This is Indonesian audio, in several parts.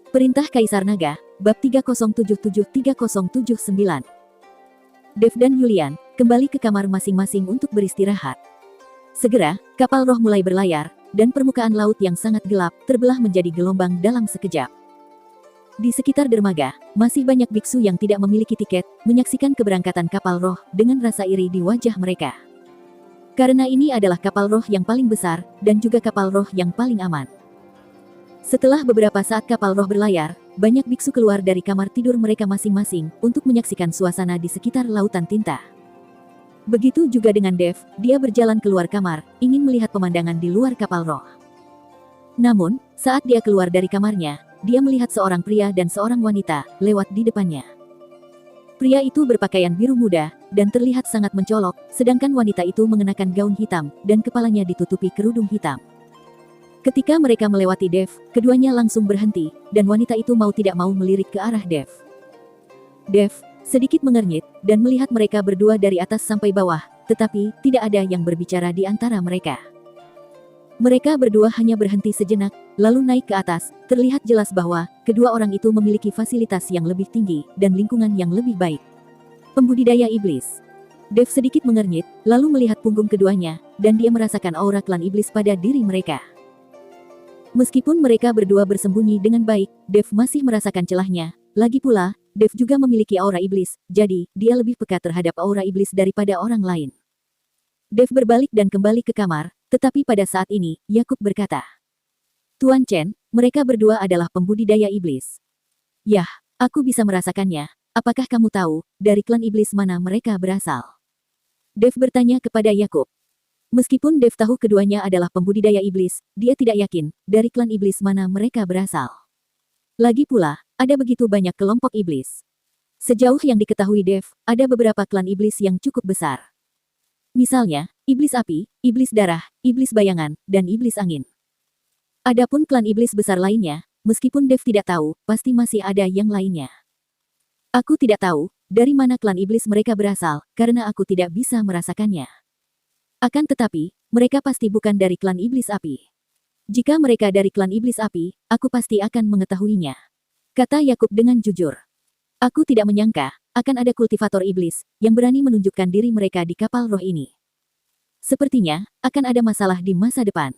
Perintah Kaisar Naga, Bab 3077-3079. Dev dan Yulian kembali ke kamar masing-masing untuk beristirahat. Segera, kapal roh mulai berlayar, dan permukaan laut yang sangat gelap terbelah menjadi gelombang dalam sekejap. Di sekitar dermaga, masih banyak biksu yang tidak memiliki tiket, menyaksikan keberangkatan kapal roh dengan rasa iri di wajah mereka. Karena ini adalah kapal roh yang paling besar, dan juga kapal roh yang paling aman. Setelah beberapa saat kapal roh berlayar, banyak biksu keluar dari kamar tidur mereka masing-masing untuk menyaksikan suasana di sekitar lautan tinta. Begitu juga dengan Dev, dia berjalan keluar kamar, ingin melihat pemandangan di luar kapal roh. Namun, saat dia keluar dari kamarnya, dia melihat seorang pria dan seorang wanita lewat di depannya. Pria itu berpakaian biru muda, dan terlihat sangat mencolok, sedangkan wanita itu mengenakan gaun hitam, dan kepalanya ditutupi kerudung hitam. Ketika mereka melewati Dev, keduanya langsung berhenti, dan wanita itu mau tidak mau melirik ke arah Dev. Dev sedikit mengernyit, dan melihat mereka berdua dari atas sampai bawah, tetapi tidak ada yang berbicara di antara mereka. Mereka berdua hanya berhenti sejenak, lalu naik ke atas. Terlihat jelas bahwa kedua orang itu memiliki fasilitas yang lebih tinggi, dan lingkungan yang lebih baik. Pembudidaya iblis. Dev sedikit mengernyit, lalu melihat punggung keduanya, dan dia merasakan aura klan iblis pada diri mereka. Meskipun mereka berdua bersembunyi dengan baik, Dev masih merasakan celahnya. Lagi pula, Dev juga memiliki aura iblis, jadi dia lebih peka terhadap aura iblis daripada orang lain. Dev berbalik dan kembali ke kamar, tetapi pada saat ini, Yakub berkata, "Tuan Chen, mereka berdua adalah pembudidaya iblis." "Yah, aku bisa merasakannya. Apakah kamu tahu, dari klan iblis mana mereka berasal?" Dev bertanya kepada Yakub. Meskipun Dev tahu keduanya adalah pembudidaya iblis, dia tidak yakin dari klan iblis mana mereka berasal. Lagi pula, ada begitu banyak kelompok iblis. Sejauh yang diketahui Dev, ada beberapa klan iblis yang cukup besar. Misalnya, iblis api, iblis darah, iblis bayangan, dan iblis angin. Adapun klan iblis besar lainnya, meskipun Dev tidak tahu, pasti masih ada yang lainnya. Aku tidak tahu dari mana klan iblis mereka berasal, karena aku tidak bisa merasakannya. Akan tetapi, mereka pasti bukan dari klan iblis api. Jika mereka dari klan iblis api, aku pasti akan mengetahuinya, kata Yakub dengan jujur. Aku tidak menyangka akan ada kultivator iblis yang berani menunjukkan diri mereka di kapal roh ini. Sepertinya akan ada masalah di masa depan.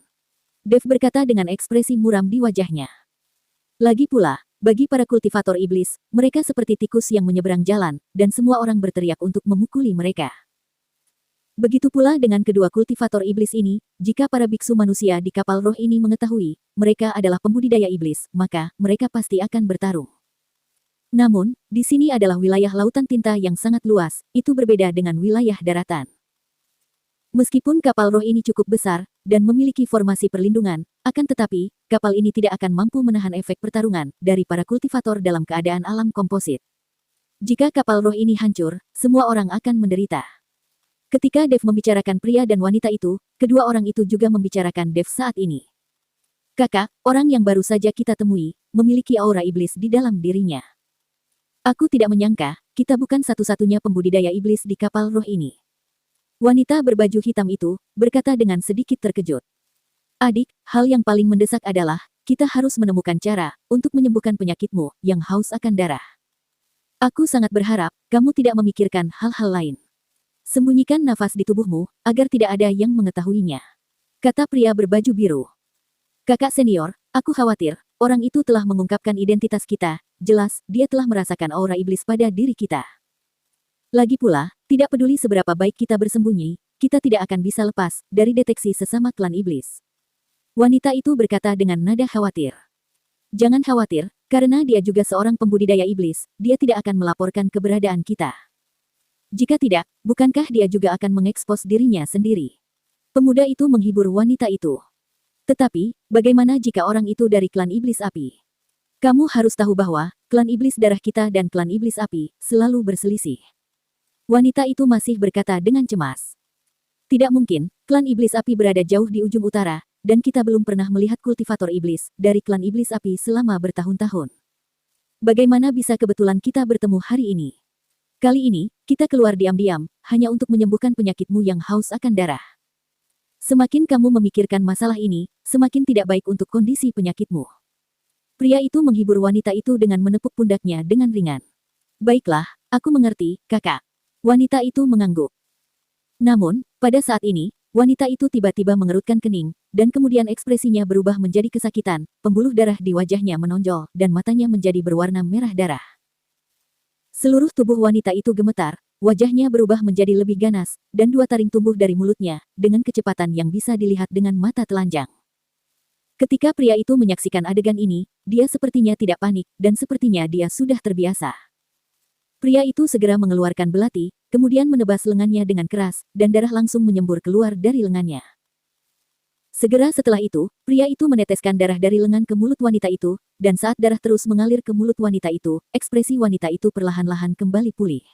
Dev berkata dengan ekspresi muram di wajahnya. Lagi pula, bagi para kultivator iblis, mereka seperti tikus yang menyeberang jalan, dan semua orang berteriak untuk memukuli mereka. Begitu pula dengan kedua kultivator iblis ini, jika para biksu manusia di kapal roh ini mengetahui mereka adalah pembudidaya iblis, maka mereka pasti akan bertarung. Namun, di sini adalah wilayah lautan tinta yang sangat luas, itu berbeda dengan wilayah daratan. Meskipun kapal roh ini cukup besar, dan memiliki formasi perlindungan, akan tetapi, kapal ini tidak akan mampu menahan efek pertarungan dari para kultivator dalam keadaan alam komposit. Jika kapal roh ini hancur, semua orang akan menderita. Ketika Dev membicarakan pria dan wanita itu, kedua orang itu juga membicarakan Dev saat ini. Kakak, orang yang baru saja kita temui, memiliki aura iblis di dalam dirinya. Aku tidak menyangka, kita bukan satu-satunya pembudidaya iblis di kapal roh ini. Wanita berbaju hitam itu, berkata dengan sedikit terkejut. Adik, hal yang paling mendesak adalah, kita harus menemukan cara, untuk menyembuhkan penyakitmu, yang haus akan darah. Aku sangat berharap, kamu tidak memikirkan hal-hal lain. Sembunyikan nafas di tubuhmu, agar tidak ada yang mengetahuinya, kata pria berbaju biru. Kakak senior, aku khawatir, orang itu telah mengungkapkan identitas kita, jelas, dia telah merasakan aura iblis pada diri kita. Lagi pula, tidak peduli seberapa baik kita bersembunyi, kita tidak akan bisa lepas dari deteksi sesama klan iblis. Wanita itu berkata dengan nada khawatir. Jangan khawatir, karena dia juga seorang pembudidaya iblis, dia tidak akan melaporkan keberadaan kita. Jika tidak, bukankah dia juga akan mengekspos dirinya sendiri? Pemuda itu menghibur wanita itu. Tetapi, bagaimana jika orang itu dari klan iblis api? Kamu harus tahu bahwa, klan iblis darah kita dan klan iblis api, selalu berselisih. Wanita itu masih berkata dengan cemas. Tidak mungkin, klan iblis api berada jauh di ujung utara, dan kita belum pernah melihat kultivator iblis dari klan iblis api selama bertahun-tahun. Bagaimana bisa kebetulan kita bertemu hari ini? Kali ini, kita keluar diam-diam, hanya untuk menyembuhkan penyakitmu yang haus akan darah. Semakin kamu memikirkan masalah ini, semakin tidak baik untuk kondisi penyakitmu. Pria itu menghibur wanita itu dengan menepuk pundaknya dengan ringan. Baiklah, aku mengerti, kakak. Wanita itu mengangguk. Namun, pada saat ini, wanita itu tiba-tiba mengerutkan kening, dan kemudian ekspresinya berubah menjadi kesakitan, pembuluh darah di wajahnya menonjol, dan matanya menjadi berwarna merah darah. Seluruh tubuh wanita itu gemetar, wajahnya berubah menjadi lebih ganas, dan dua taring tumbuh dari mulutnya, dengan kecepatan yang bisa dilihat dengan mata telanjang. Ketika pria itu menyaksikan adegan ini, dia sepertinya tidak panik, dan sepertinya dia sudah terbiasa. Pria itu segera mengeluarkan belati, kemudian menebas lengannya dengan keras, dan darah langsung menyembur keluar dari lengannya. Segera setelah itu, pria itu meneteskan darah dari lengan ke mulut wanita itu, dan saat darah terus mengalir ke mulut wanita itu, ekspresi wanita itu perlahan-lahan kembali pulih.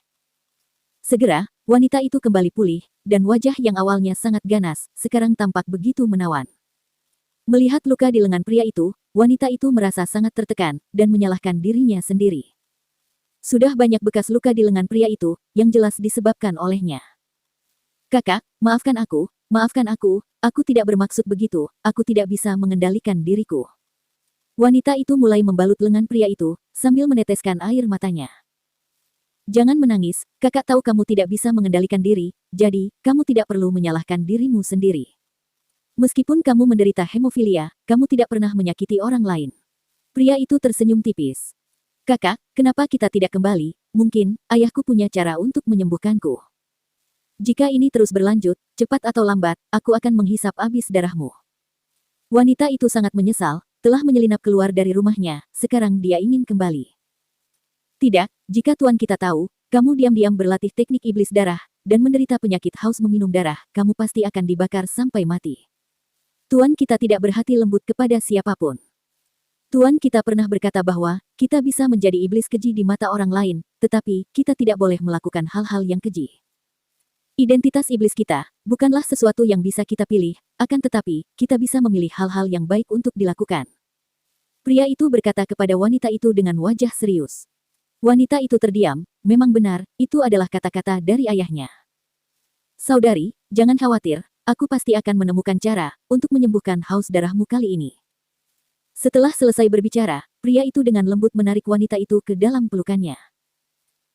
Segera, wanita itu kembali pulih, dan wajah yang awalnya sangat ganas, sekarang tampak begitu menawan. Melihat luka di lengan pria itu, wanita itu merasa sangat tertekan, dan menyalahkan dirinya sendiri. Sudah banyak bekas luka di lengan pria itu, yang jelas disebabkan olehnya. Kakak, maafkan aku tidak bermaksud begitu, aku tidak bisa mengendalikan diriku. Wanita itu mulai membalut lengan pria itu, sambil meneteskan air matanya. Jangan menangis, kakak tahu kamu tidak bisa mengendalikan diri, jadi, kamu tidak perlu menyalahkan dirimu sendiri. Meskipun kamu menderita hemofilia, kamu tidak pernah menyakiti orang lain. Pria itu tersenyum tipis. Kakak, kenapa kita tidak kembali? Mungkin, ayahku punya cara untuk menyembuhkanku. Jika ini terus berlanjut, cepat atau lambat, aku akan menghisap habis darahmu. Wanita itu sangat menyesal, telah menyelinap keluar dari rumahnya, sekarang dia ingin kembali. Tidak, jika tuan kita tahu, kamu diam-diam berlatih teknik iblis darah, dan menderita penyakit haus meminum darah, kamu pasti akan dibakar sampai mati. Tuan kita tidak berhati lembut kepada siapapun. Tuan kita pernah berkata bahwa, kita bisa menjadi iblis keji di mata orang lain, tetapi, kita tidak boleh melakukan hal-hal yang keji. Identitas iblis kita, bukanlah sesuatu yang bisa kita pilih, akan tetapi, kita bisa memilih hal-hal yang baik untuk dilakukan. Pria itu berkata kepada wanita itu dengan wajah serius. Wanita itu terdiam, memang benar, itu adalah kata-kata dari ayahnya. Saudari, jangan khawatir, aku pasti akan menemukan cara untuk menyembuhkan haus darahmu kali ini. Setelah selesai berbicara, pria itu dengan lembut menarik wanita itu ke dalam pelukannya.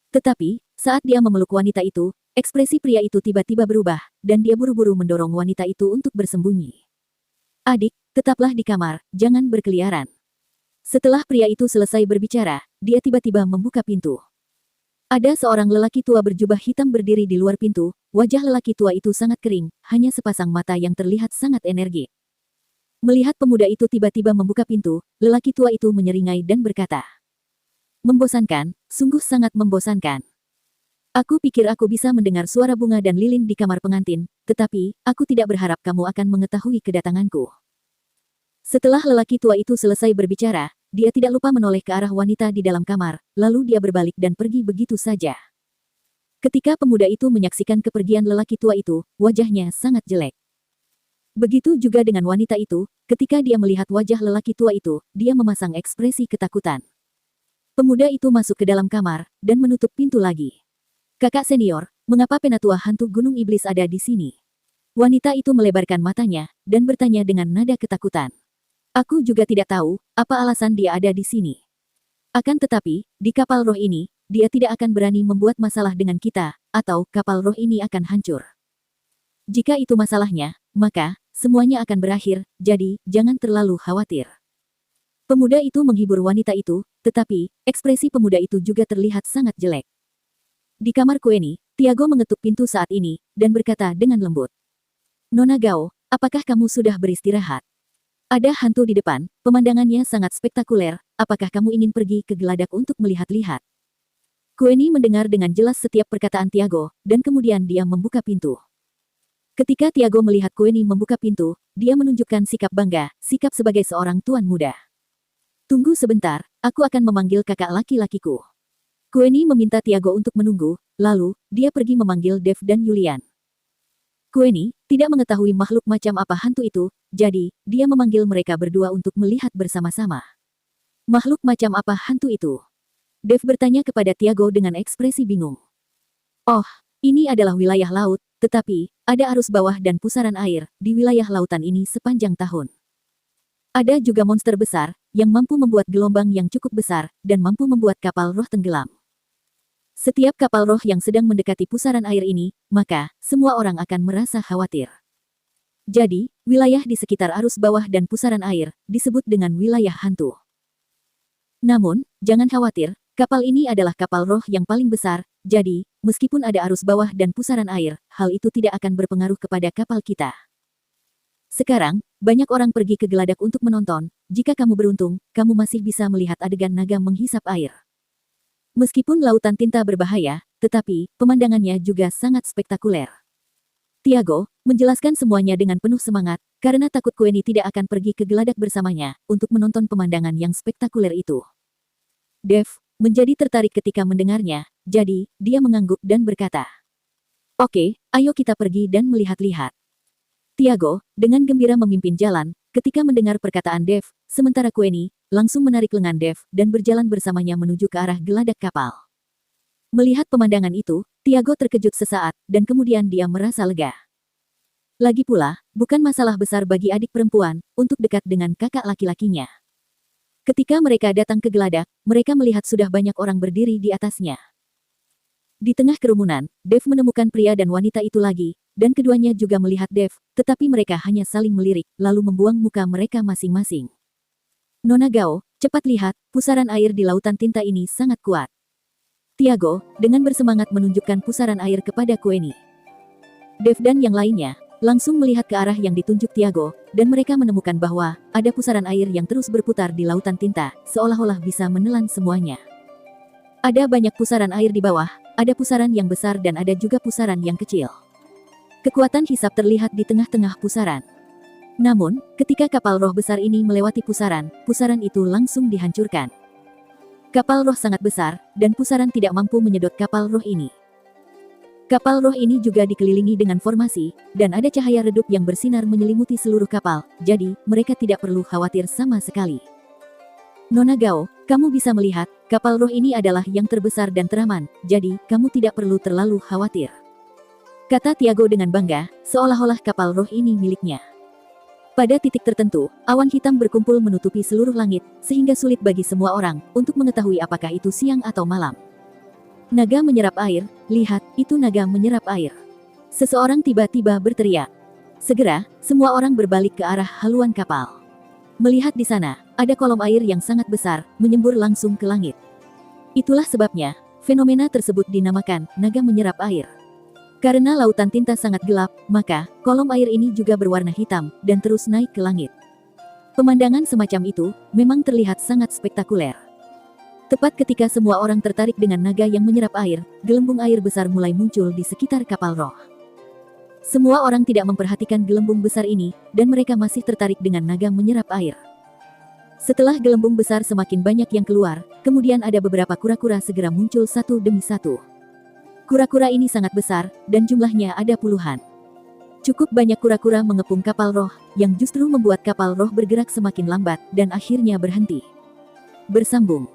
Tetapi, saat dia memeluk wanita itu, ekspresi pria itu tiba-tiba berubah, dan dia buru-buru mendorong wanita itu untuk bersembunyi. Adik, tetaplah di kamar, jangan berkeliaran. Setelah pria itu selesai berbicara, dia tiba-tiba membuka pintu. Ada seorang lelaki tua berjubah hitam berdiri di luar pintu, wajah lelaki tua itu sangat kering, hanya sepasang mata yang terlihat sangat energik. Melihat pemuda itu tiba-tiba membuka pintu, lelaki tua itu menyeringai dan berkata, "Membosankan, sungguh sangat membosankan. Aku pikir aku bisa mendengar suara bunga dan lilin di kamar pengantin, tetapi, aku tidak berharap kamu akan mengetahui kedatanganku." Setelah lelaki tua itu selesai berbicara, dia tidak lupa menoleh ke arah wanita di dalam kamar, lalu dia berbalik dan pergi begitu saja. Ketika pemuda itu menyaksikan kepergian lelaki tua itu, wajahnya sangat jelek. Begitu juga dengan wanita itu, ketika dia melihat wajah lelaki tua itu, dia memasang ekspresi ketakutan. Pemuda itu masuk ke dalam kamar, dan menutup pintu lagi. "Kakak senior, mengapa penatua hantu gunung iblis ada di sini?" Wanita itu melebarkan matanya, dan bertanya dengan nada ketakutan. "Aku juga tidak tahu, apa alasan dia ada di sini. Akan tetapi, di kapal roh ini, dia tidak akan berani membuat masalah dengan kita, atau kapal roh ini akan hancur. Jika itu masalahnya, maka, semuanya akan berakhir, jadi, jangan terlalu khawatir." Pemuda itu menghibur wanita itu, tetapi, ekspresi pemuda itu juga terlihat sangat jelek. Di kamar Kueni, Tiago mengetuk pintu saat ini, dan berkata dengan lembut. "Nona Gao, apakah kamu sudah beristirahat? Ada hantu di depan, pemandangannya sangat spektakuler, apakah kamu ingin pergi ke geladak untuk melihat-lihat?" Kueni mendengar dengan jelas setiap perkataan Tiago, dan kemudian dia membuka pintu. Ketika Tiago melihat Kueni membuka pintu, dia menunjukkan sikap bangga, sikap sebagai seorang tuan muda. "Tunggu sebentar, aku akan memanggil kakak laki-lakiku." Kueni meminta Tiago untuk menunggu, lalu, dia pergi memanggil Dev dan Yulian. Kueni tidak mengetahui makhluk macam apa hantu itu, jadi, dia memanggil mereka berdua untuk melihat bersama-sama. "Makhluk macam apa hantu itu?" Dev bertanya kepada Tiago dengan ekspresi bingung. "Oh, ini adalah wilayah laut, tetapi, ada arus bawah dan pusaran air di wilayah lautan ini sepanjang tahun. Ada juga monster besar, yang mampu membuat gelombang yang cukup besar, dan mampu membuat kapal roh tenggelam. Setiap kapal roh yang sedang mendekati pusaran air ini, maka semua orang akan merasa khawatir. Jadi, wilayah di sekitar arus bawah dan pusaran air disebut dengan wilayah hantu. Namun, jangan khawatir, kapal ini adalah kapal roh yang paling besar, jadi, meskipun ada arus bawah dan pusaran air, hal itu tidak akan berpengaruh kepada kapal kita. Sekarang, banyak orang pergi ke Geladak untuk menonton. Jika kamu beruntung, kamu masih bisa melihat adegan naga menghisap air. Meskipun lautan tinta berbahaya, tetapi pemandangannya juga sangat spektakuler. Tiago menjelaskan semuanya dengan penuh semangat, karena takut Queenie tidak akan pergi ke Geladak bersamanya untuk menonton pemandangan yang spektakuler itu. Dev menjadi tertarik ketika mendengarnya, jadi dia mengangguk dan berkata, "Oke, ayo kita pergi dan melihat-lihat." Tiago dengan gembira memimpin jalan. Ketika mendengar perkataan Dev, sementara Queenie langsung menarik lengan Dev dan berjalan bersamanya menuju ke arah geladak kapal. Melihat pemandangan itu, Tiago terkejut sesaat, dan kemudian dia merasa lega. Lagi pula, bukan masalah besar bagi adik perempuan untuk dekat dengan kakak laki-lakinya. Ketika mereka datang ke geladak, mereka melihat sudah banyak orang berdiri di atasnya. Di tengah kerumunan, Dev menemukan pria dan wanita itu lagi, dan keduanya juga melihat Dev, tetapi mereka hanya saling melirik, lalu membuang muka mereka masing-masing. "Nona Gao, cepat lihat, pusaran air di lautan tinta ini sangat kuat." Tiago, dengan bersemangat menunjukkan pusaran air kepada Queenie. Dev dan yang lainnya, langsung melihat ke arah yang ditunjuk Tiago, dan mereka menemukan bahwa, ada pusaran air yang terus berputar di lautan tinta, seolah-olah bisa menelan semuanya. Ada banyak pusaran air di bawah, ada pusaran yang besar dan ada juga pusaran yang kecil. Kekuatan hisap terlihat di tengah-tengah pusaran. Namun, ketika kapal roh besar ini melewati pusaran itu langsung dihancurkan. Kapal roh sangat besar, dan pusaran tidak mampu menyedot kapal roh ini. Kapal roh ini juga dikelilingi dengan formasi, dan ada cahaya redup yang bersinar menyelimuti seluruh kapal, jadi mereka tidak perlu khawatir sama sekali. "Nona Gao, kamu bisa melihat, kapal roh ini adalah yang terbesar dan teraman, jadi kamu tidak perlu terlalu khawatir," kata Tiago dengan bangga, seolah-olah kapal roh ini miliknya. Pada titik tertentu, awan hitam berkumpul menutupi seluruh langit, sehingga sulit bagi semua orang untuk mengetahui apakah itu siang atau malam. "Naga menyerap air, lihat, itu naga menyerap air." Seseorang tiba-tiba berteriak. Segera, semua orang berbalik ke arah haluan kapal. Melihat di sana, ada kolom air yang sangat besar, menyembur langsung ke langit. Itulah sebabnya, fenomena tersebut dinamakan naga menyerap air. Karena lautan tinta sangat gelap, maka kolom air ini juga berwarna hitam dan terus naik ke langit. Pemandangan semacam itu memang terlihat sangat spektakuler. Tepat ketika semua orang tertarik dengan naga yang menyerap air, gelembung air besar mulai muncul di sekitar kapal roh. Semua orang tidak memperhatikan gelembung besar ini, dan mereka masih tertarik dengan naga menyerap air. Setelah gelembung besar semakin banyak yang keluar, kemudian ada beberapa kura-kura segera muncul satu demi satu. Kura-kura ini sangat besar, dan jumlahnya ada puluhan. Cukup banyak kura-kura mengepung kapal roh, yang justru membuat kapal roh bergerak semakin lambat, dan akhirnya berhenti. Bersambung.